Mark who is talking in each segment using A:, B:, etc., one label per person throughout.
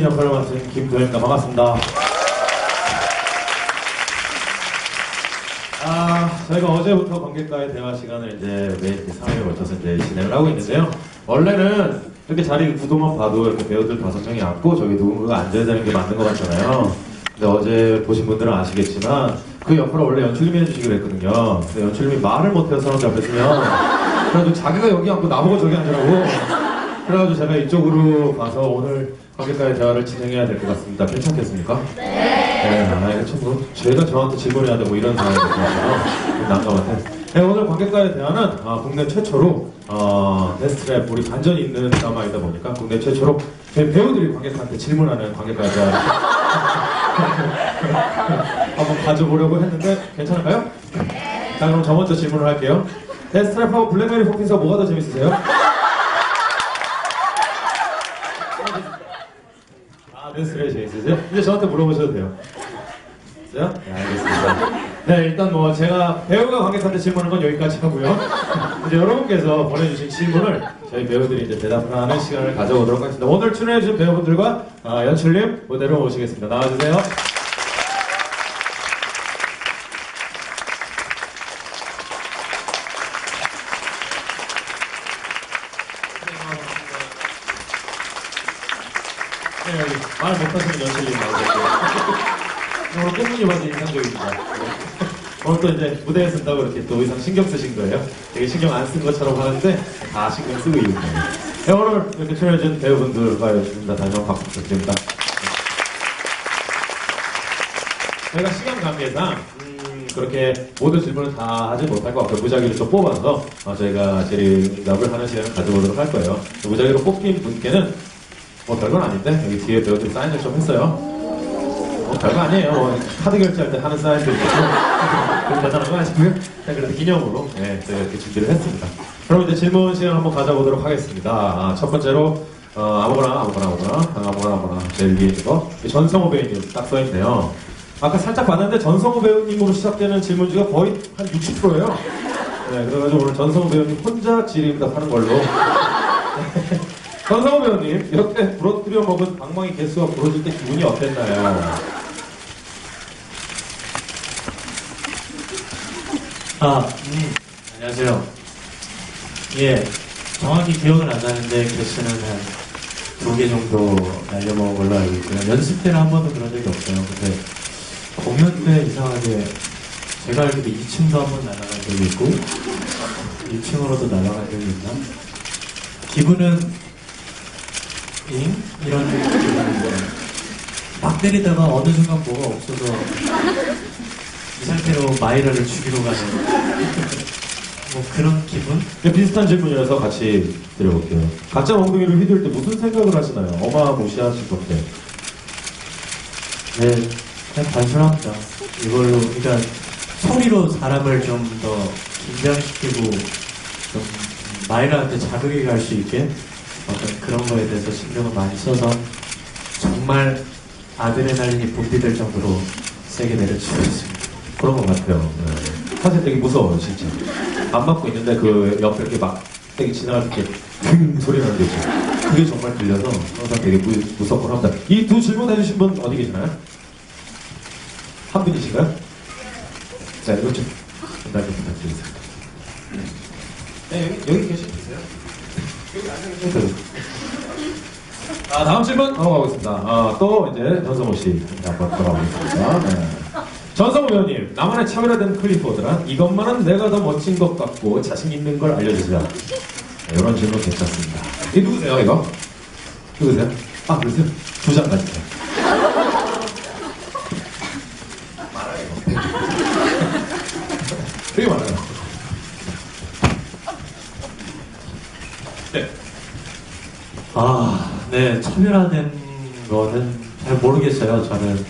A: 역할을 맡은 김도현입니다. 반갑습니다. 저희가 어제부터 관객과의 대화 시간을 이제 매일 3회에 걸쳐서 이제 진행을 하고 있는데요. 원래는 이렇게 자리 구도만 봐도 이렇게 배우들 5명이 앉고 저기 누군가가 앉아야 되는 게 맞는 것 같잖아요. 근데 어제 보신 분들은 아시겠지만 그 역할을 원래 연출님이 해주시기로 했거든요. 근데 연출님이 말을 못해서 사람들 앞에 서면 그래가지고 자기가 여기 앉고 나보고 저기 앉으라고 그래가지고 제가 이쪽으로 가서 오늘 관객과의 대화를 진행해야 될 것 같습니다. 괜찮겠습니까? 네, 이거 참, 제가 저한테 질문해야 되고 이런 상황이 될 것 같아요. 난감한데. 네, 오늘 관객과의 대화는 국내 최초로 데스트랩 우리 반전이 있는 드라마이다 보니까 국내 최초로 배우들이 관객한테 질문하는 관객과의 대화를 한번 가져보려고 했는데 괜찮을까요? 자, 그럼 저 먼저 질문을 할게요. 데스트랩하고 블랙메리 포킨스가 뭐가 더 재밌으세요? 데스트랩이 재밌으세요? 이제 저한테 물어보셔도 돼요. 있어요? 네, 알겠습니다. 네, 일단 뭐 제가 배우가 관객한테 질문한 건 여기까지 하고요. 이제 여러분께서 보내주신 질문을 저희 배우들이 이제 대답을 하는 시간을 가져보도록 하겠습니다. 오늘 출연해주신 배우분들과 연출님 무대로 모시겠습니다. 나와주세요. 네, 여기 말 못하시는 연출님 나오셨고요. 오늘 꽃무늬 바지 인상적입니다. 오늘 또 이제 무대에 쓴다고 이렇게 또 의상 신경 쓰신 거예요. 되게 신경 안 쓴 것처럼 하는데 다 신경 쓰고 있는 거예요. 네, 오늘 이렇게 출연해준 배우분들과 연출입니다. 다시 한번 박수 부탁드립니다. 저희가 시간 관계상 그렇게 모든 질문을 다 하지 못할 것 같고요. 무작위로 좀 뽑아서 저희가 질의응답을 하는 시간을 가져보도록 할 거예요. 무작위로 뽑힌 분께는 뭐 별건 아닌데 여기 뒤에 배우들이 사인을 좀 했어요. 뭐 별거 아니에요. 뭐 카드 결제할 때 하는 사인들 있고 그럼 대단한 거 아시고요. 그래도 기념으로 저희가 이렇게 준비를 했습니다. 그럼 이제 질문 시간 한번 가져보도록 하겠습니다. 첫 번째로 아무거나 제일 위에 있는 거 전성호 배우님 딱 써있네요. 아까 살짝 봤는데 전성호 배우님으로 시작되는 질문지가 거의 한 60%예요. 네, 그래가지고 오늘 전성호 배우님 혼자 질의응답 하는 걸로. 전성호 배우님, 이렇게 부러뜨려 먹은 방망이 개수가 부러질 때 기분이 어땠나요?
B: 안녕하세요. 예, 정확히 기억은 안 나는데 개수는 한 2개 정도 날려먹은 걸로 알고 있고요. 연습 때는 한 번도 그런 적이 없어요. 근데 공연 때 이상하게 제가 알기로 2층도 한 번 날아간 적이 있고 1층으로도 날아간 적이 있나? 기분은 이런 느낌인데 막 때리다가 어느 순간 뭐가 없어서 이 상태로 마이러를 죽이러 가는 뭐 그런 기분?
A: 비슷한 질문이라서 같이 드려볼게요. 가짜 엉덩이를 휘둘 때 무슨 생각을 하시나요? 어마무시하실 건데.
B: 네, 그냥 단순합니다. 이걸로 그러니까 소리로 사람을 좀 더 긴장시키고 좀 마이러한테 자극이 갈 수 있게 어떤 그런 거에 대해서 신경을 많이 써서 정말 아드레날린이 분비될 정도로 세게 내려치고 있습니다.
A: 그런 것 같아요. 네. 사실 되게 무서워요, 진짜. 안 맞고 있는데 그 옆에 이렇게 막 되게 지나갈 때 ting 소리 나는 게 있죠. 그게 정말 들려서 항상 되게 무섭곤 합니다. 이 두 질문 해주신 분 어디 계시나요? 한 분이신가요? 자, 이거 좀 전달 좀 부탁드리겠습니다. 네, 여기 계시세요? 여기 앉아계세요. 다음 질문 넘어가겠습니다. 또 이제 전성호 씨 한번 돌아보겠습니다. 네. 전성호 배우님, 나만의 차별화된 클리포드란 이것만은 내가 더 멋진 것 같고 자신 있는 걸 알려주세요. 네, 이런 질문 괜찮습니다. 이 누구세요, 이거? 누구세요? 그러세요? 2장 가지세요. 많아요, 이거. 되게 많아요. 네.
B: 네, 차별화된 거는 잘 모르겠어요. 저는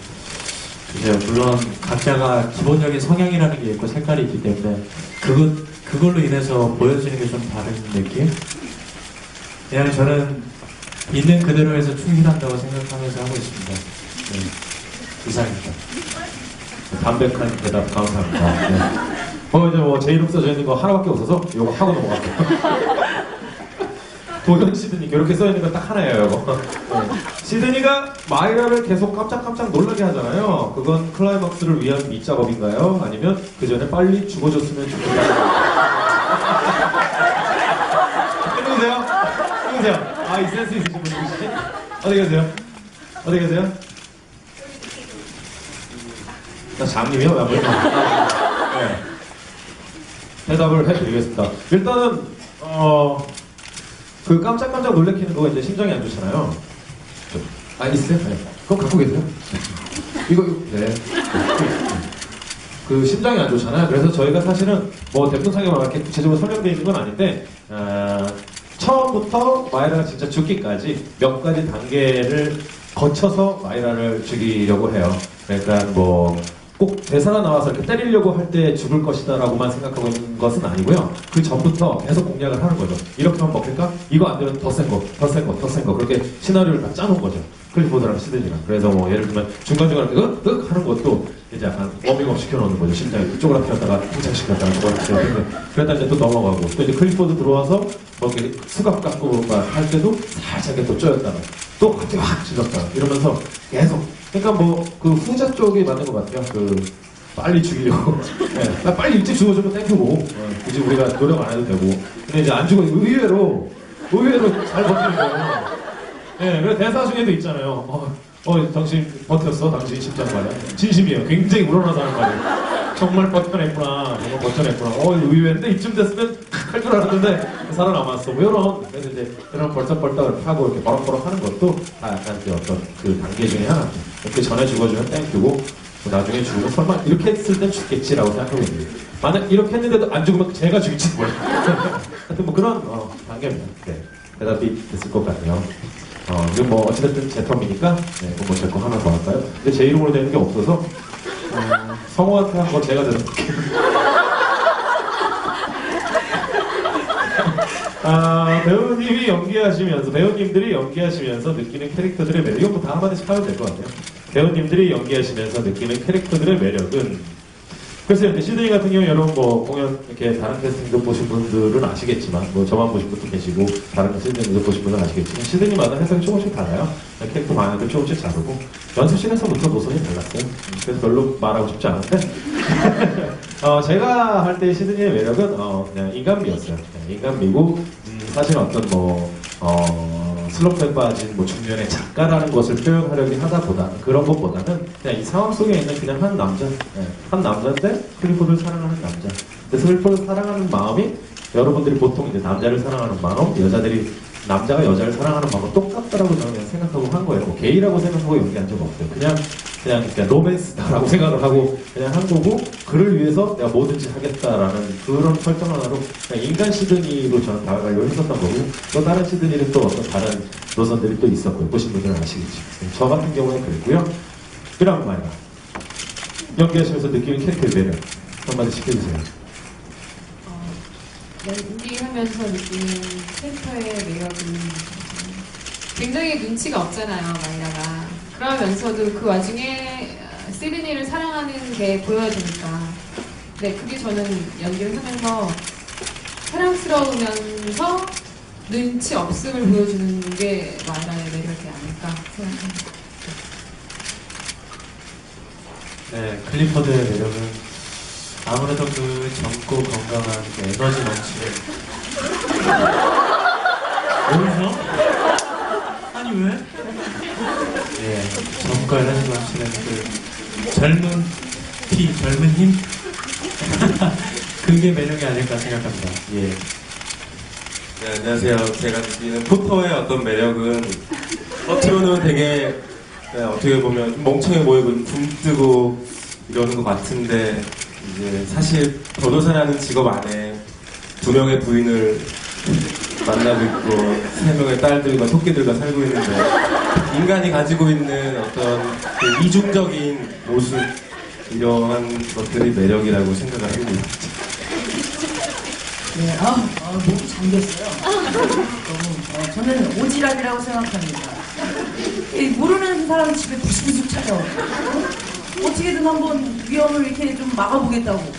B: 이제 물론 각자가 기본적인 성향이라는 게 있고 색깔이 있기 때문에 그걸로 인해서 보여지는 게 좀 다른 느낌? 그냥 저는 있는 그대로에서 충실한다고 생각하면서 하고 있습니다. 네, 이상입니다.
A: 담백한 대답 감사합니다. 네. 이제 제 이름 써져 있는 거 하나밖에 없어서 이거 하고 넘어갈게요. 두 도현 시드니 이렇게 써있는 건 딱 하나예요. 이거. 네. 시드니가 마이라를 계속 깜짝깜짝 놀라게 하잖아요. 그건 클라이막스를 위한 밑작업인가요? 아니면 그 전에 빨리 죽어줬으면 좋겠다. 끊으세요? 끊으세요. 아, 이 센스 있으신 분 누구시지? 어디 계세요? 어디 계세요? 나 장님이요? 왜 안 보이죠? 네. 대답을 해드리겠습니다. 일단은 그 깜짝깜짝 놀래키는 거 이제 심장이 안 좋잖아요. 아, 있어요? 네. 그럼 갖고 계세요? 이거 네. 그 심장이 안 좋잖아요. 그래서 저희가 사실은 뭐 대풍상에 이렇게 구체적으로 설명되어 있는 건 아닌데 처음부터 마이라가 진짜 죽기까지 몇 가지 단계를 거쳐서 마이라를 죽이려고 해요. 그러니까 뭐 꼭 대사가 나와서 이렇게 때리려고 할 때 죽을 것이다 라고만 생각하고 있는 것은 아니고요. 그 전부터 계속 공략을 하는 거죠. 이렇게 하면 먹힐까? 이거 안 되면 더 센 거, 더 센 거, 더 센 거. 그렇게 시나리오를 다 짜놓은 거죠. 클리포드랑 시드니랑. 그래서 뭐 예를 들면 중간중간에 하는 것도 이제 약간 워밍업 시켜놓는 거죠. 심장에 그쪽을 합쳤다가 부착시켰다가 저걸 합쳤다가 그랬다 이제 또 넘어가고 또 이제 클리포드 들어와서 뭐 이렇게 수갑 갖고 할 때도 살짝 이렇게 또 쪼였다가 또 갑자기 확 찔렀다가 이러면서 계속 그러니까 뭐 그 후자 쪽이 맞는 것 같아요. 그 빨리 죽이려고 네, 빨리 일찍 죽어주면 땡큐고 굳이 우리가 노력 안 해도 되고 근데 이제 안 죽어 의외로 잘 버티는 거예요. 네, 그래서 대사 중에도 있잖아요. 당신 버텼어? 당신 심장 말이야. 진심이에요. 굉장히 우러나서 하는 말이에요. 정말 버텨냈구나. 정말 버텨냈구나. 의외인데 이쯤 됐으면 할 줄 알았는데 살아남았어. 뭐 이런. 그래서 이제 그런 벌떡벌떡을 타고 이렇게 버럭버럭 하는 것도 다 약간 그 어떤 그 단계 중에 하나. 이렇게 전에 죽어주면 땡큐고 뭐 나중에 죽으면 설마 이렇게 했을 땐 죽겠지라고 생각하고 있는데 만약 이렇게 했는데도 안 죽으면 제가 죽일지도 몰라요. 하여튼 뭐 그런 단계입니다. 네. 대답이 됐을 것 같네요. 이건 뭐 어찌됐든 제 텀이니까 뭐 제 거 하나 더 할까요? 근데 제 이름으로 되는 게 없어서 성우한테 한 거 제가 대답할게요. 배우님들이 연기하시면서 느끼는 캐릭터들의 매력 이건 뭐 다 한마디씩 하면 될 것 같아요. 배우님들이 연기하시면서 느끼는 캐릭터들의 매력은 글쎄요, 이제 시드니 같은 경우 여러분 뭐 공연 이렇게 다른 캐스팅도 보신 분들은 아시겠지만 뭐 저만 보신 분도 계시고 다른 시드니도 보신 분들은 아시겠지만 시드니마다 해석이 조금씩 달라요. 캐릭터 방향도 조금씩 다르고 연습실에서부터 노선이 달랐어요. 그래서 별로 말하고 싶지 않은데 제가 할 때 시드니의 매력은 그냥 인간미였어요. 인간미고 사실 어떤 슬럼프에 빠진 뭐 중년의 작가라는 것을 표현하려고 그런 것보다는 그냥 이 상황 속에 있는 그냥 한 남자, 한 남자인데 클리포드를 사랑하는 남자. 근데 클리포드를 사랑하는 마음이 여러분들이 보통 이제 남자를 사랑하는 마음, 남자가 여자를 사랑하는 마음은 똑같다라고 저는 그냥 생각하고 한 거예요. 뭐 게이라고 생각하고 연기한 적 없어요. 그냥 로맨스다라고 생각을 하고 그냥 한 거고 그를 위해서 내가 뭐든지 하겠다라는 그런 설정 하나로 그냥 인간 시드니로 저는 다가가려고 했었던 거고 또 다른 시드니는 또 어떤 다른 노선들이 또 있었고요. 보신 분들은 아시겠지. 저 같은 경우는 그랬고요. 그다음 말이야. 연기하시면서 느끼는 캐릭터의 매력 한마디 시켜주세요.
C: 연기하면서 느끼는 캐릭터의 매력은 굉장히 눈치가 없잖아요, 마이라가. 그러면서도 그 와중에 시드니를 사랑하는 게 보여지니까. 네, 그게 저는 연기를 하면서 사랑스러우면서 눈치 없음을 보여주는 게 마이라의 매력이 아닐까 생각합니다.
B: 네, 클리포드의 매력은 아무래도 그 젊고 건강한 그 에너지 넘치는 뭐죠? 아니 왜? 예, 젊고 에너지 넘치는 그 젊은 피, 젊은 힘? 그게 매력이 아닐까 생각합니다. 예.
D: 네, 안녕하세요. 제가 느끼는 포터의 어떤 매력은 겉으로는 되게 어떻게 보면 멍청해 보이고 굶뜨고 이러는 것 같은데 이제 사실 변호사라는 직업 안에 2명의 부인을 만나고 있고 3명의 딸들과 토끼들과 살고 있는데 인간이 가지고 있는 어떤 그 이중적인 모습 이러한 것들이 매력이라고 생각을 합니다.
E: 네, 목이 잠겼어요. 너무, 저는 오지랖이라고 생각합니다. 모르는 사람 집에 부스부스 찾아오고 어떻게든 한번 위험을 이렇게 좀 막아보겠다고.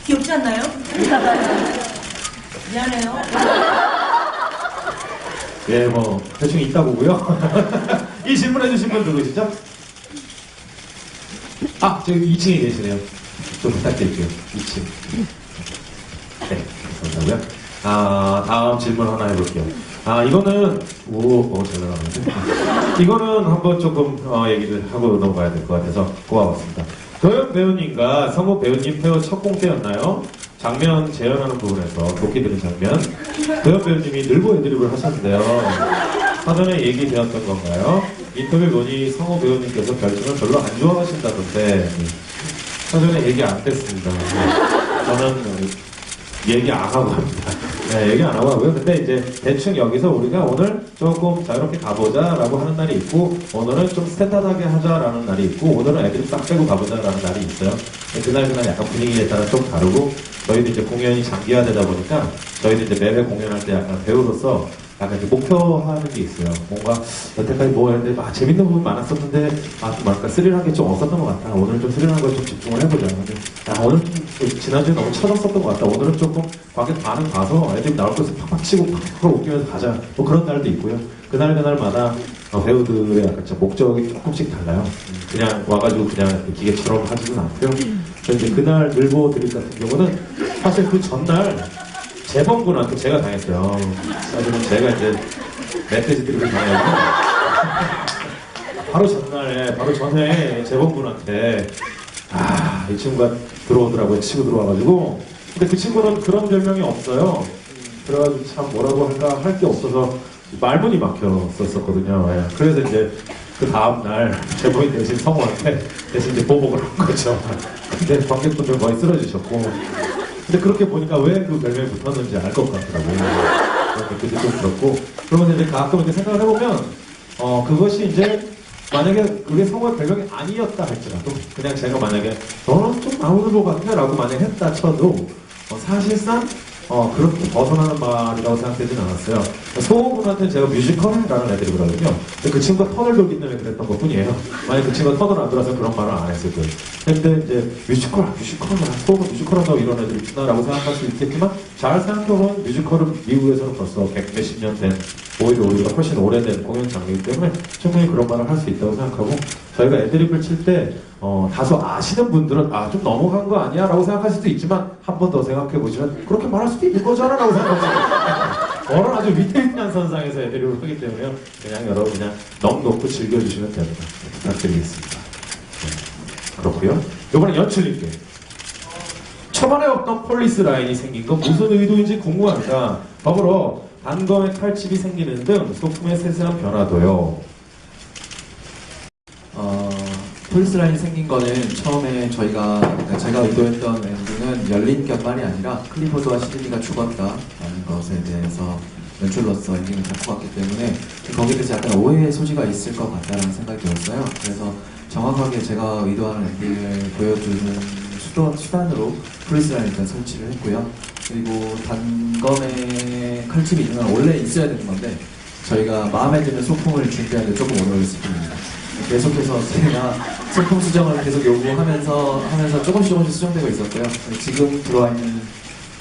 E: 귀엽지 않나요? 미안해요.
A: 예, 뭐 대충 있다 보고요. 이 질문해 주신 분 누구시죠? 아, 저기 2층에 계시네요. 좀 부탁드릴게요. 2층. 네, 감사하고요. 다음 질문 하나 해볼게요. 이거는 잘 나가는데. 이거는 한번 조금 얘기를 하고 넘어가야 될 것 같아서 고아왔습니다. 도현 배우님과 성우 배우님 페어 첫 공개였나요? 장면 재현하는 부분에서 도끼 들은 장면. 도현 배우님이 늘보 애드립을 하셨는데요. 사전에 얘기되었던 건가요? 인터뷰 보니 성우 배우님께서 별점을 별로 안 좋아하신다던데 사전에 얘기 안 됐습니다. 저는 얘기 안 하고 합니다. 네, 얘기 안 하고 하고요. 근데 이제 대충 여기서 우리가 오늘 조금 자유롭게 가보자라고 하는 날이 있고, 오늘은 좀 스탠다드하게 하자라는 날이 있고, 오늘은 애들이 싹 빼고 가보자라는 날이 있어요. 그날 약간 분위기에 따라 좀 다르고, 저희도 이제 공연이 장기화되다 보니까, 저희도 이제 매회 공연할 때 약간 배우로서 약간 이제 목표하는 게 있어요. 뭔가 여태까지 뭐 했는데 재밌는 부분 많았었는데 좀 뭐랄까 스릴한 게 좀 없었던 것 같다. 오늘은 좀 스릴한 걸 좀 집중을 해보자. 근데 오늘 좀 지난주에 너무 쳐졌었던 것 같다. 오늘은 조금 관객 반응 봐서 애들이 나올 것을 팍팍 치고 팍팍 웃기면서 가자. 뭐 그런 날도 있고요. 그날마다 배우들의 약간 목적이 조금씩 달라요. 그냥 와가지고 그냥 기계처럼 하지는 않고요. 그래서 이제 그날 늘보 드립 같은 경우는 사실 그 전날 재범군한테 제가 당했어요. 사실은 제가 이제 멧돼지 드립을 당해가지고 바로 전날에, 바로 전에 재범군한테 이 친구가 들어오더라고요. 치고 들어와가지고. 근데 그 친구는 그런 별명이 없어요. 그래가지고 참 뭐라고 할까 할 게 없어서 말문이 막혔었거든요. 예. 그래서 이제 그 다음날 재범이 대신 성우한테 대신 이제 보복을 한 거죠. 근데 관객분들 거의 쓰러지셨고. 근데 그렇게 보니까 왜 그 별명이 붙었는지 알 것 같더라고요. 그게 좀 그렇고. 그러면 이제 가끔 이렇게 생각을 해보면, 그것이 이제 만약에 그게 성우의 별명이 아니었다 할지라도, 그냥 제가 만약에 너는 좀 나오는 것 같아 라고 만약에 했다 쳐도, 사실상 그렇게 벗어나는 말이라고 생각되진 않았어요. 소호분한테는 제가 뮤지컬이라는 애들이거든요. 근데 그 친구가 턴을 돌기 때문에 그랬던 것 뿐이에요. 만약에 그 친구가 턴을 안 돌아서 그런 말을 안 했을 거예요. 근데 이제 뮤지컬이야, 소호가 뮤지컬한다고 이런 애들이 있구나라고 생각할 수 있겠지만, 잘 생각해보면 뮤지컬은 미국에서는 벌써 몇십 년 된, 오히려 훨씬 오래된 공연 장르이기 때문에 충분히 그런 말을 할 수 있다고 생각하고, 저희가 애드립을 칠 때 다소 아시는 분들은 좀 넘어간 거 아니야? 라고 생각할 수도 있지만 한 번 더 생각해 보시면 그렇게 말할 수도 있는 거잖아 라고 생각하시면 어른 아주 위태위태한 선상에서 애드립을 하기 때문에 그냥 여러분 그냥 넋 놓고 즐겨주시면 됩니다. 부탁드리겠습니다. 네. 그렇고요. 이번에 연출님께 초반에 없던 폴리스 라인이 생긴 건 무슨 의도인지 궁금합니다. 더불어 단검에 칼집이 생기는 등 소품의 세세한 변화도요.
F: 폴리스 라인이 생긴 거는 처음에 제가 의도했던 엔딩은 열린 곁말이 아니라 클리포드와 시드니가 죽었다라는 것에 대해서 연출로서 엔딩을 잡고 갔기 때문에 거기에 대해서 약간 오해의 소지가 있을 것 같다라는 생각이 들었어요. 그래서 정확하게 제가 의도하는 엔딩을 보여주는 수단으로 폴리스 라인을 일단 설치를 했고요. 그리고 단검에 칼집이 있는 건 원래 있어야 되는 건데 저희가 마음에 드는 소품을 준비하는데 조금 오래 걸렸을 뿐입니다. 계속해서 제가 소품 수정을 계속 요구하면서 조금씩 수정되고 있었고요. 지금 들어와 있는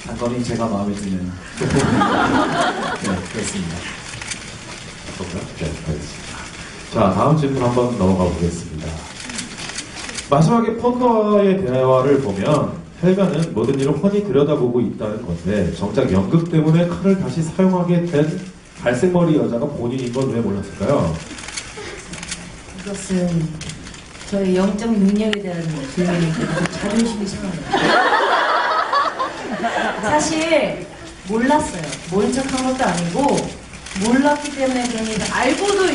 F: 단검이 제가 마음에 드는 소품입니다. 네, 그렇습니다.
A: 네, 알겠습니다. 자, 다음 질문 한번 넘어가 보겠습니다. 마지막에 포터와의 대화를 보면 헬가는 모든 일을 훤히 들여다보고 있다는 건데 정작 연극 때문에 칼을 다시 사용하게 된 갈색머리 여자가 본인인 건 왜 몰랐을까요?
E: 이것은 저의 영적 능력에 대한 질문인데 자존심이 상해요. 사실 몰랐어요. 모른 척한 것도 아니고 몰랐기 때문에 그런 일 알고도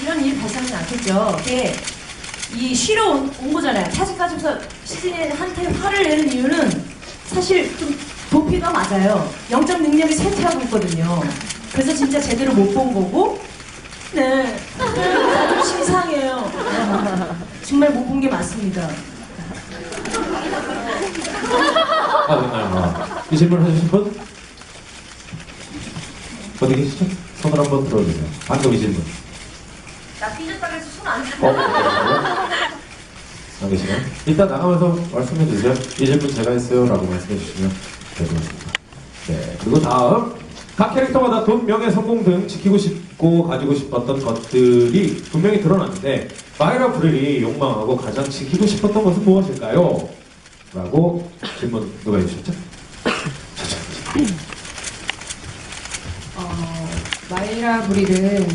E: 이런 일이 발생하지 않겠죠. 그게 이 쉬러 온 거잖아요. 사직까지서 시즌한테 화를 내는 이유는 사실 좀 도피가 맞아요. 영적 능력이 쇠퇴하고 있거든요. 그래서 진짜 제대로 못 본 거고 네. 자존심이 상해요. 정말 못 본 게 맞습니다.
A: 됐나요? 이 질문 해주신 분? 어디 계시죠? 손을 한번 들어주세요. 방금 이 질문.
E: 나 삐졌다고 해서 손 안 들어.
A: 안 계시나요? 이따 나가면서 말씀해 주세요. 이 질문 제가 했어요 라고 말씀해 주시면 될 것 같습니다. 네, 그리고 다음 각 캐릭터마다 돈, 명예, 성공 등 지키고 싶고 가지고 싶었던 것들이 분명히 드러났는데 마이라 브렐이 욕망하고 가장 지키고 싶었던 것은 무엇일까요? 라고 질문 누가 해주셨죠?
C: 마이라 브릴은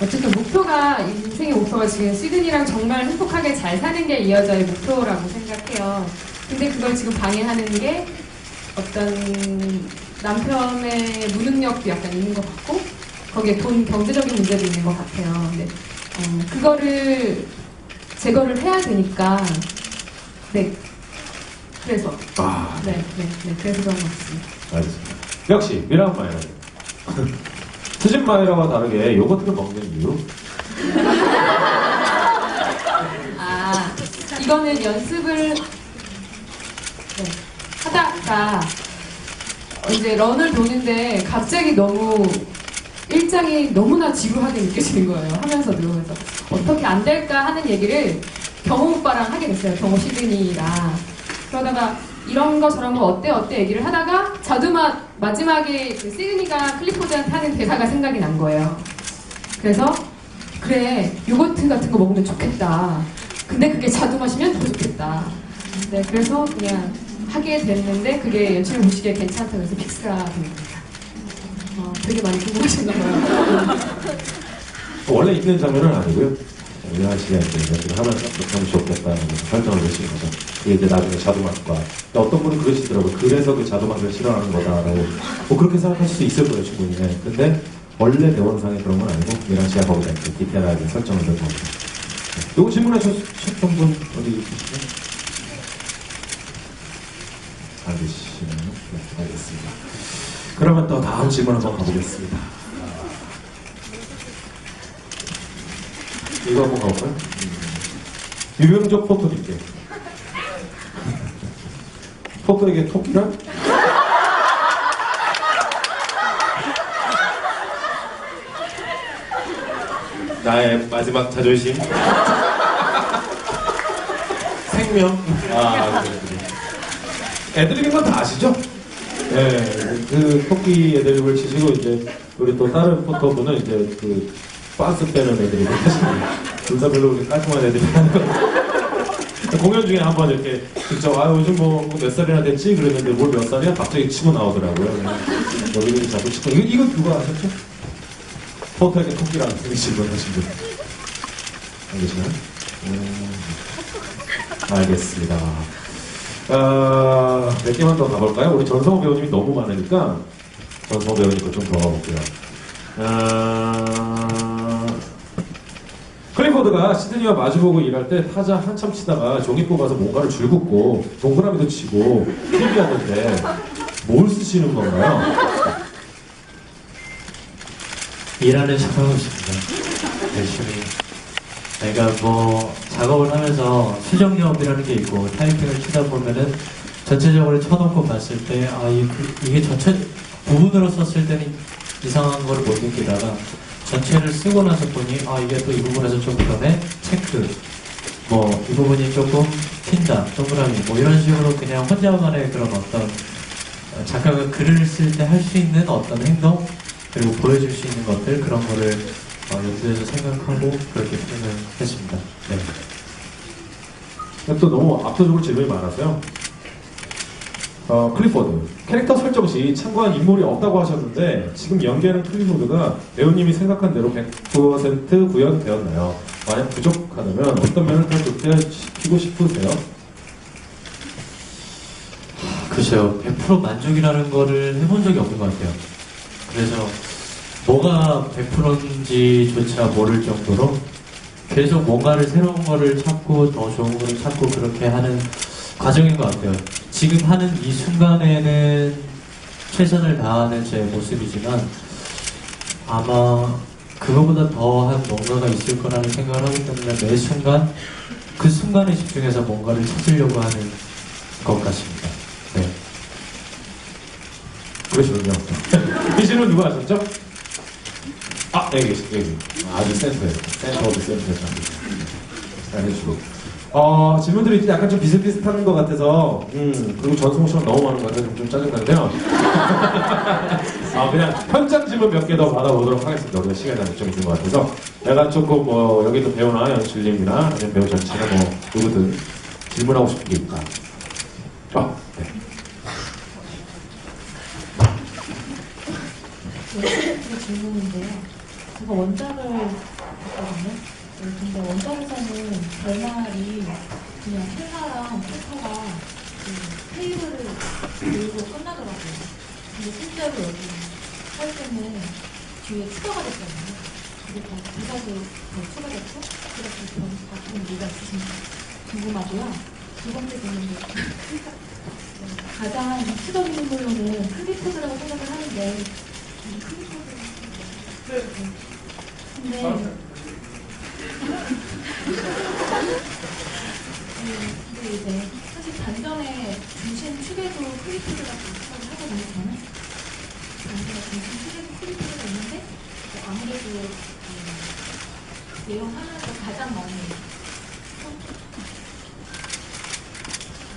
C: 어쨌든 목표가 인생의 목표가 지금 시드니랑 정말 행복하게 잘 사는 게 이 여자의 목표라고 생각해요. 근데 그걸 지금 방해하는 게 어떤 남편의 무능력도 약간 있는 것 같고 거기에 돈 경제적인 문제도 있는 것 같아요. 근데 그거를 제거를 해야 되니까 네 그래서 그래서 그런 것 같습니다.
A: 알겠습니다. 역시 미라운 마이라. 수진 마이라와 다르게 요거트를 먹는 이유?
C: 이거는 연습을 하다가 이제 런을 도는데 갑자기 너무 일정이 너무나 지루하게 느껴지는 거예요. 하면서도. 그래서 어떻게 안 될까 하는 얘기를 경호 오빠랑 하게 됐어요. 경호 시드니랑. 그러다가 이런 거 저런 거 어때 얘기를 하다가 자두맛 마지막에 그 시드니가 클리포드한테 하는 대사가 생각이 난 거예요. 그래서 그래 요거트 같은 거 먹으면 좋겠다. 근데 그게 자두맛이면 더 좋겠다. 네, 그래서 그냥 하게 됐는데 그게 연출을 보시기에 괜찮다고 해서 픽스가 됩니다. 되게 많이 궁금하셨나 봐요.
A: 원래 있는 장면은 아니고요. 이해하 씨가 이제 연출을 하면서 그렇게 하면 좋겠다는 설정을 내신 거죠. 그게 이제 나중에 자두맛과 어떤 분은 그러시더라고요. 그래서 그 자두맛을 싫어하는 거다라고 뭐 그렇게 생각하실 수 있을 거예요 충분히. 네. 근데 원래 대본상에 그런 건 아니고 이해하 씨가 거기다 이렇게 디테일하게 설정을 넣은 겁니다. 요거 질문하셨던 분 어디 계시죠? 안 계시나요? 네, 알겠습니다. 그러면 또 다음 질문 한번 가보겠습니다. 이거 한번 가볼까요? 유명적 포토님께. 포토에게 토끼란?
D: 나의 마지막 자존심. 생명.
A: 애드립인 건 다 아시죠? 네, 그 토끼 애드립을 치시고 이제 우리 또 다른 포토분은 이제 그 빤스 빼는 애드립을 하시는 둘 다 별로 그렇게 깔끔한 애드립 하는 거. 공연 중에 한번 이렇게 직접 요즘 뭐 몇 살이나 됐지 그랬는데 뭘 몇 살이야? 갑자기 치고 나오더라고요. 여기를 자꾸 치고 이거 누가 아셨죠? 포토에게 토끼라는 질문 하신 분 안 계시나요? 알겠습니다. 몇 개만 더 가볼까요? 우리 전성호 배우님이 너무 많으니까 전성호 배우님 거 좀 더 가볼게요. 클리포드가 시드니와 마주보고 일할 때 타자 한참 치다가 종이 뽑아서 뭔가를 줄긋고 동그라미도 치고 TV 하는데 뭘 쓰시는 건가요?
B: 일하는 척하고있습니다. 열심히. 내가 뭐 작업을 하면서 수정력이라는 게 있고 타이핑을 치다 보면은 전체적으로 쳐놓고 봤을 때 이게 전체 부분으로 썼을 때는 이상한 거를 못 느끼다가 전체를 쓰고 나서 보니 이게 또 이 부분에서 좀 그러네 체크 뭐 이 부분이 조금 튄다 동그라미 뭐 이런 식으로 그냥 혼자만의 그런 어떤 작가가 글을 쓸 때 할 수 있는 어떤 행동 그리고 보여줄 수 있는 것들 그런 거를 연구해서 생각하고 그렇게 표현을 했습니다. 네.
A: 또 너무 압도적으로 질문이 많아서요. 클리포드 캐릭터 설정 시 참고한 인물이 없다고 하셨는데 지금 연기하는 클리포드가 배우님이 생각한 대로 100% 구현되었나요? 만약 부족하다면 어떤 면을 더 극대화시키고 싶으세요?
B: 글쎄요, 100% 만족이라는 거를 해본 적이 없는 것 같아요. 그래서 뭐가 100%인지조차 모를 정도로 계속 뭔가를 새로운 거를 찾고 더 좋은 거를 찾고 그렇게 하는 과정인 것 같아요. 지금 하는 이 순간에는 최선을 다하는 제 모습이지만 아마 그거보다 더한 뭔가가 있을 거라는 생각을 하기 때문에 매 순간 그 순간에 집중해서 뭔가를 찾으려고 하는 것 같습니다. 네.
A: 그러시군요. 이 질문 누가 하셨죠? 여기. 아주 센터에. 센터 오브 센터에 해주시고. 질문들이 약간 좀 비슷비슷한 것 같아서, 그리고 전송 시간 너무 많은 것 같아서 좀 짜증나는데요. 그냥 현장 질문 몇 개 더 받아보도록 하겠습니다. 우리가 시간이 좀 있는 것 같아서. 내가 조금 여기도 배우나, 연출님이나, 아니면 배우 전체나 누구든 질문하고 싶은 게 있다. 네.
G: 제 질문인데요. 제가 원작을 봤거든요. 근데 원작에서는 결말이 그냥 헬라랑 페퍼가 그 테이블을 들고 끝나더라고요. 근데 실제로 여기 할 때는 뒤에 추가가 됐잖아요. 그리고 부사도 더 추가됐고, 그래서 좀 바뀐 이유가 있으신지 궁금하고요. 두 번째 질문도 가장 이치적인 인물로는 클리포드라고 생각을 하는데 근데 이제 사실 반전의 중심 축에도 클리포드가 비슷하게 하거든요. 저는 반전의 중심 축에도 클리포드가 있는데 아무래도 내용하면서 가장 많이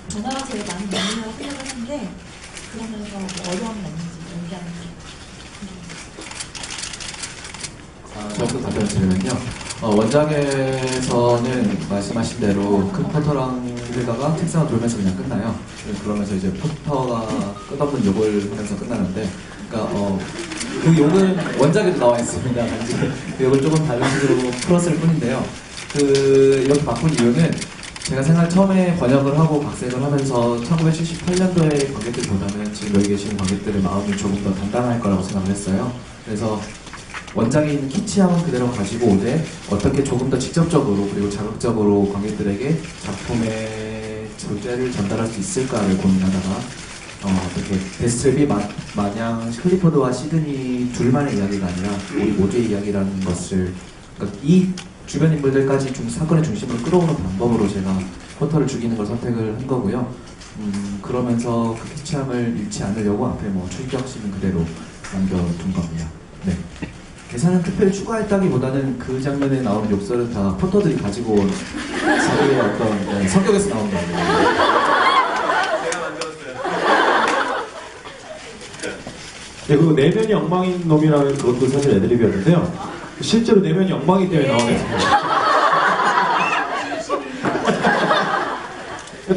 G: 변화가 제일 많이 있는다고 생각을 하는데 그러면서 뭐 어려움이 없는지 연기하는 게
F: 저도 답변 드리면요. 원작에서는 말씀하신 대로 큰 포터랑 힐다가 책상을 돌면서 그냥 끝나요. 그러면서 이제 포터가 끝없는 욕을 하면서 끝나는데, 그러니까 그 욕은 원작에도 나와 있습니다. 단지 그 욕을 조금 다른 식으로 풀었을 뿐인데요. 이렇게 바꾼 이유는 제가 생각 처음에 번역을 하고 각색을 하면서 1978년도의 관객들보다는 지금 여기 계시는 관객들의 마음이 조금 더 단단할 거라고 생각을 했어요. 그래서 원작에 있는 키치함은 그대로 가지고 오되 어떻게 조금 더 직접적으로 그리고 자극적으로 관객들에게 작품의 절제를 전달할 수 있을까를 고민하다가 어떻게 데스트랩이 마냥 클리포드와 시드니 둘만의 이야기가 아니라 우리 모두의 이야기라는 것을, 그러니까 이 주변 인물들까지 좀 사건의 중심을 끌어오는 방법으로 제가 포터를 죽이는 걸 선택을 한 거고요. 그러면서 그 키치함을 잃지 않으려고 앞에 출격시는 그대로 남겨둔 겁니다. 네. 계산은 특별히 추가했다기보다는 그 장면에 나오는 욕설은 다 포터들이 가지고 온 자기의 어떤 성격에서 나온 겁니다.
D: 제가 만들었어요.
A: 네, 그리고 내면이 엉망인 놈이라는 그것도 사실 애드립이었는데요. 실제로 내면이 엉망이 때문에 나온 애드립입니다.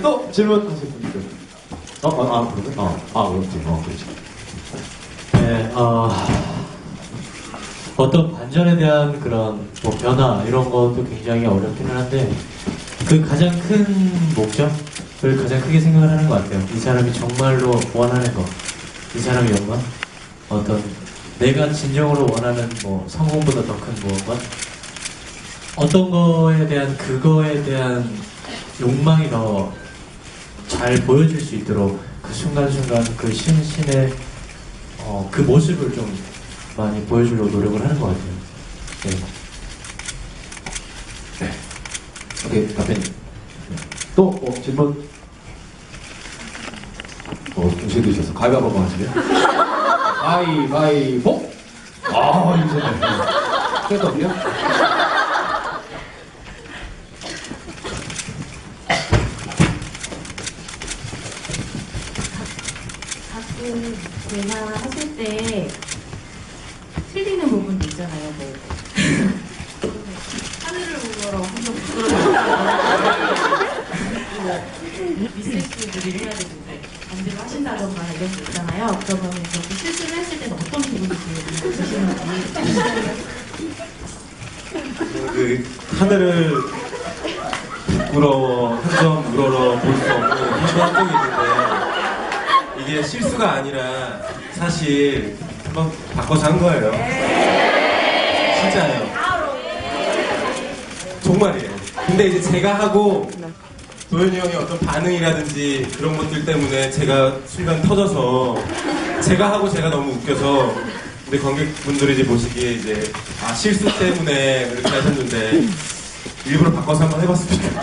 A: 또 질문하실 분들. 그러네? 그렇지.
B: 네, 어떤 반전에 대한 그런 변화 이런 것도 굉장히 어렵기는 한데 그 가장 큰 목적을 가장 크게 생각을 하는 것 같아요. 이 사람이 정말로 원하는 거, 이 사람의 욕망, 어떤 내가 진정으로 원하는 성공보다 더 큰 무엇과 어떤 거에 대한 그거에 대한 욕망이 더 잘 보여질 수 있도록 그 순간순간 그 신의 그 모습을 좀 많이 보여주려고 노력을 하는 것 같아요. 네.
A: 오케이, 답변. 또, 질문? 동시에 드셔서 가위바위보 하시게요? 가위바위보? 이제는. 셋업이요?
G: 가끔 대화 하실 때 틀리는 부분도 있잖아요. 하늘을 보러 한번 부끄러워요. 미세스들이 해야 되는데 반대로 하신다던가 이런 거 있잖아요. 그러면 그렇게 실수를 했을 때는 어떤 부분이 드시는지.
D: 그 하늘을 부끄러워 한 점 우러러 볼 수 없는 이런 적이 있는데 이게 실수가 아니라 사실 한번 바꿔서 한 거예요. 진짜예요. 정말이에요. 근데 이제 제가 하고 도현이 형의 어떤 반응이라든지 그런 것들 때문에 제가 순간 터져서 제가 하고 제가 너무 웃겨서 우리 관객분들이 이제 보시기에 이제 실수 때문에 그렇게 하셨는데 일부러 바꿔서 한번 해봤습니다.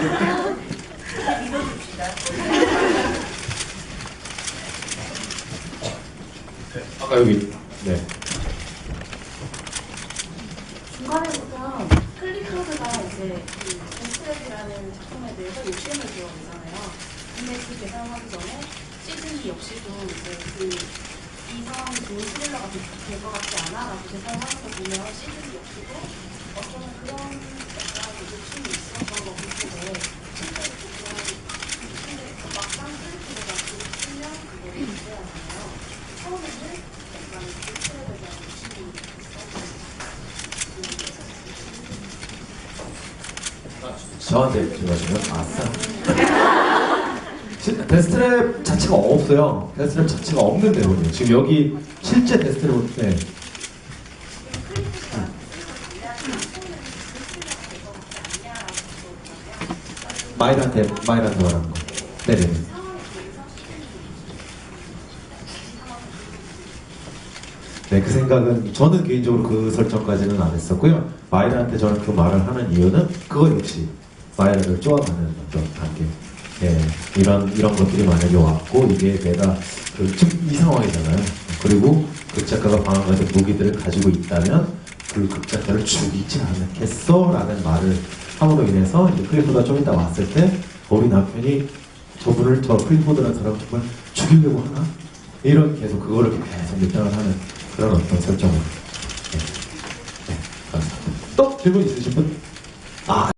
A: 아까 여기, 네.
G: 중간에부터 클리포드가 이제 데스트랩이라는 작품에 대해서 욕심을 부려 보잖아요. 근데 그 계산을 하기 전에 시즌이 역시도 이제 이 상황이 좋은 스릴러가 될 것 같지 않아? 라고 계산을 하면서 보면 시즌이 역시도 어쩌면 그런 약간 욕심이 있었던 것 같은데 실제로 조금 막상 클리프가 쓰면 그거를 기대하잖아요. 처음에는 약간 데스트랩에 대한 욕심이
A: 저한테 질문하시면 아싸. 데스트랩 자체가 없어요. 데스트랩 자체가 없는 내용이에요. 지금 여기 실제 데스트랩 네. 마일한테 말하는 거. 네네. 네, 그 생각은 저는 개인적으로 그 설정까지는 안 했었고요. 마이라한테 저는 그 말을 하는 이유는 그거 역시 마이라를 쪼아가는 어떤 단계. 예, 이런 것들이 만약에 왔고 이게 내가 지금 이 상황이잖아요. 그리고 극 작가가 방한 가진 무기들을 가지고 있다면 그 극 작가를 죽이지 않겠어? 라는 말을 함으로 인해서 이제 클리포드가 좀 이따 왔을 때 우리 남편이 저분을 저 클리포드라는 사람을 정말 죽이려고 하나? 이런 계속 그거를 계속 밀당을 하는 그런 어떤 설정을. 네. 네, 감사합니다. 또 질문 있으신 분? 아.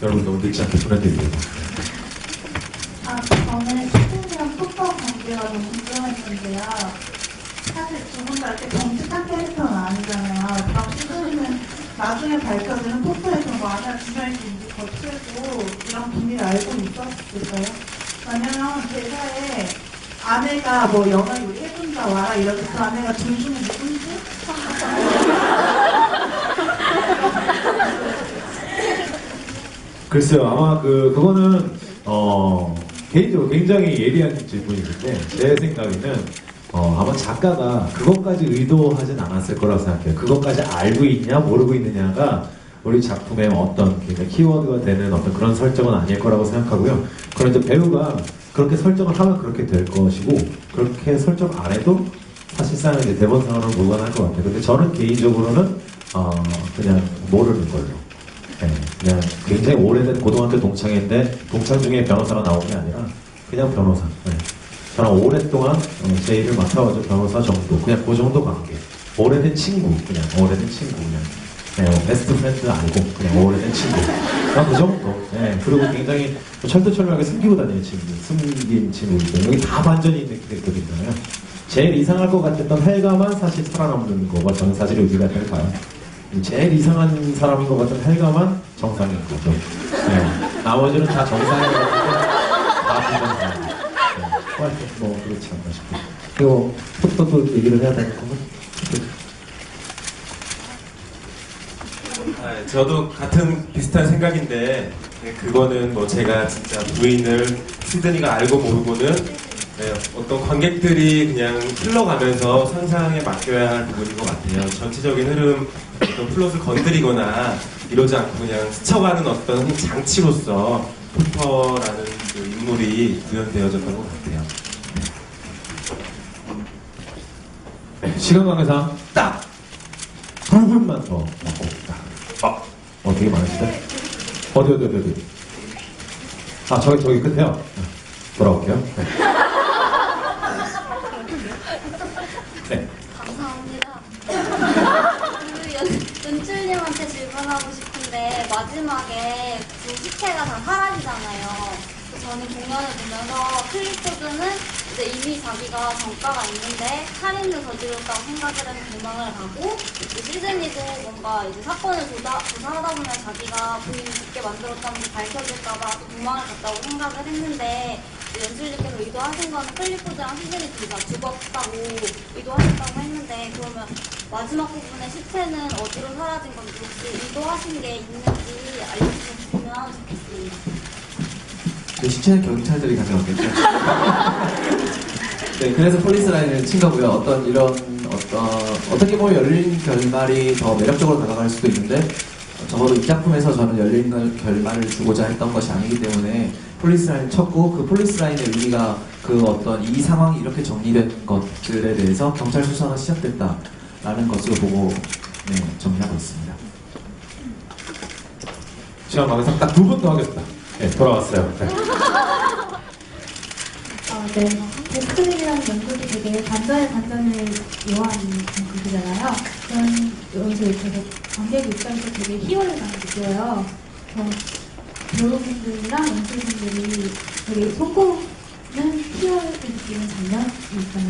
A: 여러분 너무 늦지 않게 보내드립니다.
H: 저는 시즌이랑 포터 관계가 너무 궁금했는데요. 사실 두 분 다 이렇게 정직한 캐릭터는 아니잖아요. 그럼 시즌이는 나중에 밝혀지는 포터에서 만약 진영이 인지 거치고 이런 비밀을 알고 있었을까요? 왜냐면 대사에 아내가 뭐 영화 요리해준다 와라 이러면서 그 아내가 준수는 누군지?
A: 글쎄요, 아마 그거는, 개인적으로 굉장히 예리한 질문이신데, 제 생각에는, 아마 작가가 그것까지 의도하진 않았을 거라고 생각해요. 그것까지 알고 있냐, 모르고 있느냐가 우리 작품의 어떤 굉장히 키워드가 되는 어떤 그런 설정은 아닐 거라고 생각하고요. 그런 이제 배우가 그렇게 설정을 하면 그렇게 될 것이고, 그렇게 설정 안 해도 사실상 이제 대본상으로 무관할 것 같아요. 근데 저는 개인적으로는, 그냥 모르는 걸로. 네, 그냥 굉장히 오래된 고등학교 동창인데 동창 중에 변호사가 나온 게 아니라 그냥 변호사. 네. 저랑 오랫동안 제 일을 맡아가지고 변호사 정도, 그냥 그 정도 관계. 오래된 친구, 그냥 오래된 친구, 그냥 네, 베스트 프렌드 아니고 그냥 오래된 친구. 그냥 그 정도. 네, 그리고 굉장히 철두철미하게 숨기고 다니는 친구, 숨긴 친구이고 여기 다 반전이 있는 캐릭터들이잖아요. 제일 이상할 것 같았던 헬가만 사실 살아남는 거가 저는 사실 의미가 될까요? 제일 이상한 사람인 것 같은 헬가만 정상인 거죠. 네. 나머지는 다 정상인 것 같은데 다 비정상. 네. 뭐 그렇지 않나 싶어요. 그리고 포토도 얘기를 해야 되는 건가?
D: 저도 같은 비슷한 생각인데 그거는 뭐 제가 진짜 부인을 시드니가 알고 모르고는 어떤 관객들이 그냥 흘러가면서 상상에 맡겨야 할 부분인 것 같아요. 전체적인 흐름, 어떤 플롯을 건드리거나 이러지 않고 그냥 스쳐가는 어떤 장치로서 포터라는 그 인물이 구현되어졌던 것 같아요.
A: 네, 시간 관계상 딱 한 분만 더 먹고 딱. 되게 많으시대? 어디. 저기 끝에요. 돌아올게요. 네. 네.
I: 감사합니다. 연출님한테 질문하고 싶은데 마지막에 그 시체가 다 사라지잖아요. 저는 공연을 보면서 클리포드는 이제 이미 자기가 정가가 있는데 살인을 저질렀다고 생각을 해서 도망을 가고 시즈니도 뭔가 이제 사건을 조사하다 보면 자기가 부인을 죽게 만들었다는 게 밝혀질까봐 또 도망을 갔다고 생각을 했는데 연출님께서 의도하신 거는 클리포드랑 시즌이 둘 다 죽었다고 의도하셨다고 했는데 그러면 마지막 부분에 시체는 어디로 사라진 건지 혹시 의도하신 게 있는지 알려주시면 좋겠습니다.
F: 그 시체는 경찰들이 가져갔겠죠. 네, 그래서 폴리스 라인을 친 거고요. 어떻게 보면 열린 결말이 더 매력적으로 다가갈 수도 있는데, 적어도 이 작품에서 저는 열린 결말을 주고자 했던 것이 아니기 때문에 폴리스라인을 쳤고 그 폴리스라인의 의미가 그 어떤 이 상황이 이렇게 정리된 것들에 대해서 경찰 수사가 시작됐다라는 것으로 보고 정리하고 있습니다.
A: 시간 관계상 딱 두 분 더 하겠습니다. 네, 돌아왔어요. 네.
H: 네. 데스크립이라는 연극이 되게 반전을 요하는 연극이잖아요. 그런 여기서 되게 관객 입장에서 되게 희열을 많이 느껴요. 배우분들이랑 연출분들이 되게 손꼽는 희열을 느끼는 장면이 있다면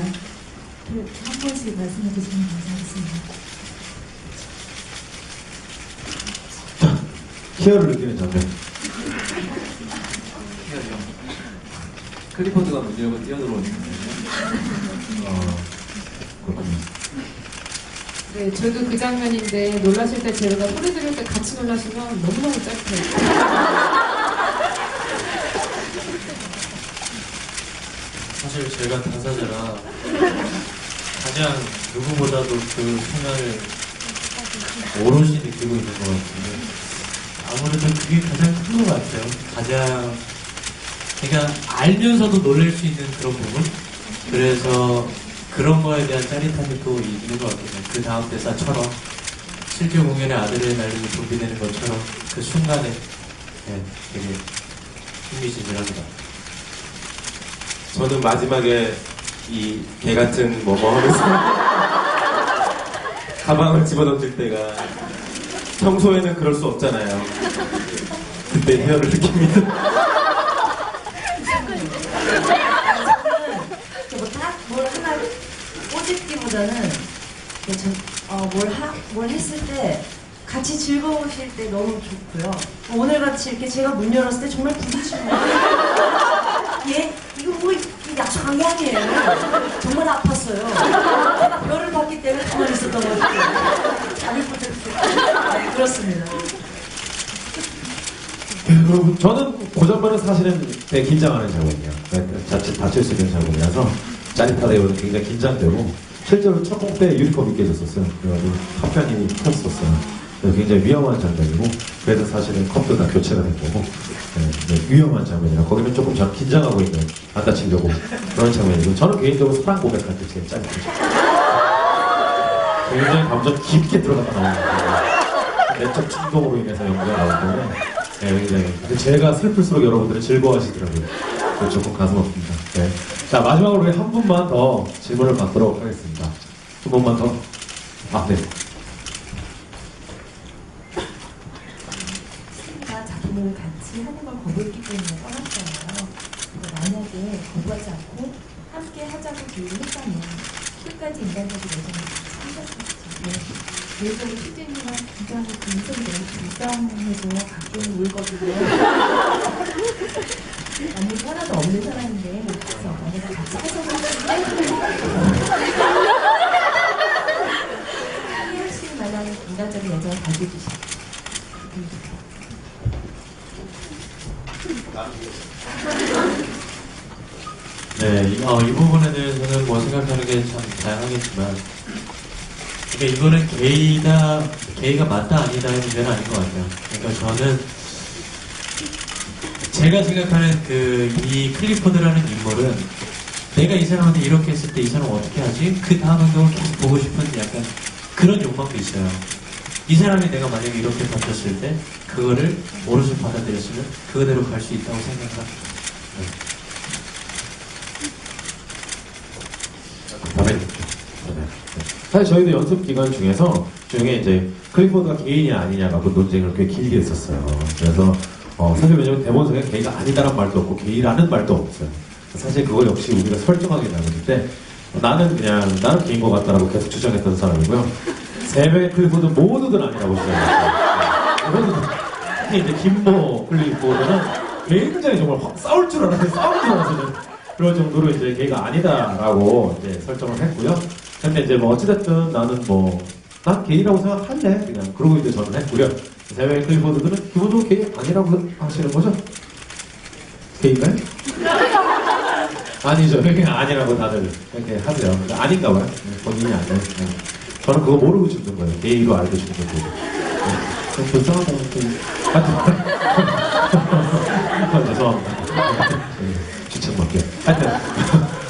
H: 한 번씩 말씀해 주시면 감사하겠습니다.
A: 희열을 느끼는 장면.
F: 클리포드가 문 열고 뛰어들어오는 거예요.
A: 그렇군요.
C: 네, 저도 그 장면인데 놀라실 때 제가 소리 지를 때 같이 놀라시면 너무너무 짜릿해요.
B: 사실 제가 당사자라 가장 누구보다도 그 생활을 오롯이 느끼고 있는 것 같은데 아무래도 그게 가장 큰 것 같아요. 가장 그러니까 알면서도 놀랄 수 있는 그런 부분. 그래서 그런 거에 대한 짜릿함이 또 있는 것 같아요. 그 다음 대사처럼 실제 공연에 아드레날린이 분비되는 것처럼 그 순간에 되게 흥미진진합니다.
D: 저는 마지막에 이 개 같은 뭐뭐 하면서 가방을 집어던질 때가 평소에는 그럴 수 없잖아요. 그때 희열을 느낍니다.
E: 뭘 하나 꼬집기보다는 뭘 했을 때 같이 즐거우실 때 너무 좋고요. 오늘 같이 이렇게 제가 문 열었을 때 정말 부딪히는 거예요. 예? 이거 뭐 약속한 게 아니에요. 정말 아팠어요. 제가 별을 봤기 때문에 가만히 있었던 거죠. 잠을 못 잤어요. 그렇습니다.
A: 여러분, 저는 그 장면은 사실은 되게 긴장하는 장면이에요. 자칫 다칠 수 있는 장면이라서 짜릿하다 이거는 굉장히 긴장되고 실제로 첫 공 때 유니폼이 깨졌었어요. 그래가지고 한편이 폈었어요. 굉장히 위험한 장면이고 그래서 사실은 컵도 다 교체가 된 거고 위험한 장면이라 거기는 조금 전 긴장하고 있는 안 다치려고 그런 장면이고 저는 개인적으로 사랑 고백할 때 제일 짜릿해요. 굉장히 감정 깊게 들어갔다 나오는 거예요. 내적 충동으로 인해서 연기가 나오기 때문에 굉장히 근데 제가 슬플수록 여러분들은 즐거워하시더라고요. 그래서 조금 가슴 아픕니다. 네. 자 마지막으로 우리 한 분만 더 질문을 받도록 하겠습니다. 한 분만 더. 네.
E: 작품을 같이 하는 걸 거부했기 때문에 떠났잖아요. 만약에 거부하지 않고 함께 하자고 제의했다면 끝까지 인간적인 애정을 참으셨겠죠. 일종의 수진이랑 굉장히 근성이 너무 불쌍해서 가끔 울거든요. 아무 하나도 없는 사람인데 그래서 만약에 같이 하자고 하실 만한 인간적인 애정을 가지고 계십니다.
B: 네, 이 부분에 대해서는 뭐 생각하는 게 참 다양하겠지만, 그러니까 이거는 게이가 맞다 아니다의 문제는 아닌 것 같아요. 그러니까 저는 제가 생각하는 이 클리포드라는 인물은 내가 이 사람한테 이렇게 했을 때 이 사람은 어떻게 하지? 그 다음 행동을 계속 보고 싶은 약간 그런 욕망도 있어요. 이 사람이 내가 만약에 이렇게 던졌을 때 그거를 오롯이 받아들였으면 그대로 갈 수 있다고 생각합니다.
A: 사실 저희도 연습 기간 중에 이제 클리포드가 게이냐 아니냐가 그 논쟁을 꽤 길게 했었어요. 그래서 사실 왜냐면 대본상에 게이가 아니다란 말도 없고 게이라는 말도 없어요. 사실 그거 역시 우리가 설정하게 나눌 때 나는 게인 것 같다라고 계속 주장했던 사람이고요. 세 명의 클리포드 모두들 아니라고 주장했어요. 특히 이제 김모 클리포드는 굉장히 정말 확 싸울 줄 알았는데 싸울 줄 알았어요. 그럴 정도로 이제 게이가 아니다라고 이제 설정을 했고요. 근데 이제 뭐 어찌됐든 나는 난 게이라고 생각할래 그냥 그러고 이제 저는 했고요. 세 명의 클리포드들은 기본적으로 게이 아니라고 하시는 거죠? 게이가요? 아니죠. 그냥 아니라고 다들 이렇게 하세요. 아닌가 봐요. 본인이 아니에요. 저는 그거 모르고 죽는 거예요. 게이로 알고 죽는 거고.
B: 좀 불쌍하다.
A: 죄송합니다. 추천 먹게. 하여튼.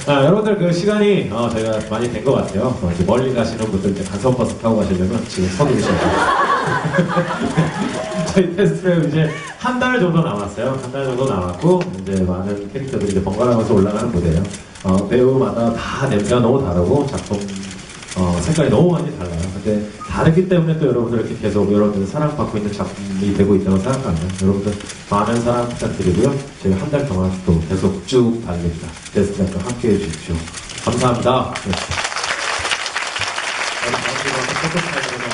A: 여러분들 그 시간이 저희가 많이 된 것 같아요. 이제 멀리 가시는 분들 이제 간선버스 타고 가시려면 지금 서두르셔야 돼요. 저희 테스트를 이제 한 달 정도 남았어요. 한 달 정도 남았고 이제 많은 캐릭터들이 이제 번갈아가면서 올라가는 무대예요. 배우마다 다 냄새가 너무 다르고 작품 색깔이 너무 많이 달라요. 근데 다르기 때문에 또 여러분들 이렇게 계속 여러분들 사랑받고 있는 작품이 되고 있다고 생각합니다. 여러분들 많은 사랑 부탁드리고요. 저희 한 달 동안 또 계속 쭉 달립니다. 데스크랑 함께 해주십시오. 감사합니다. 네. 다음 주에 포토타임으로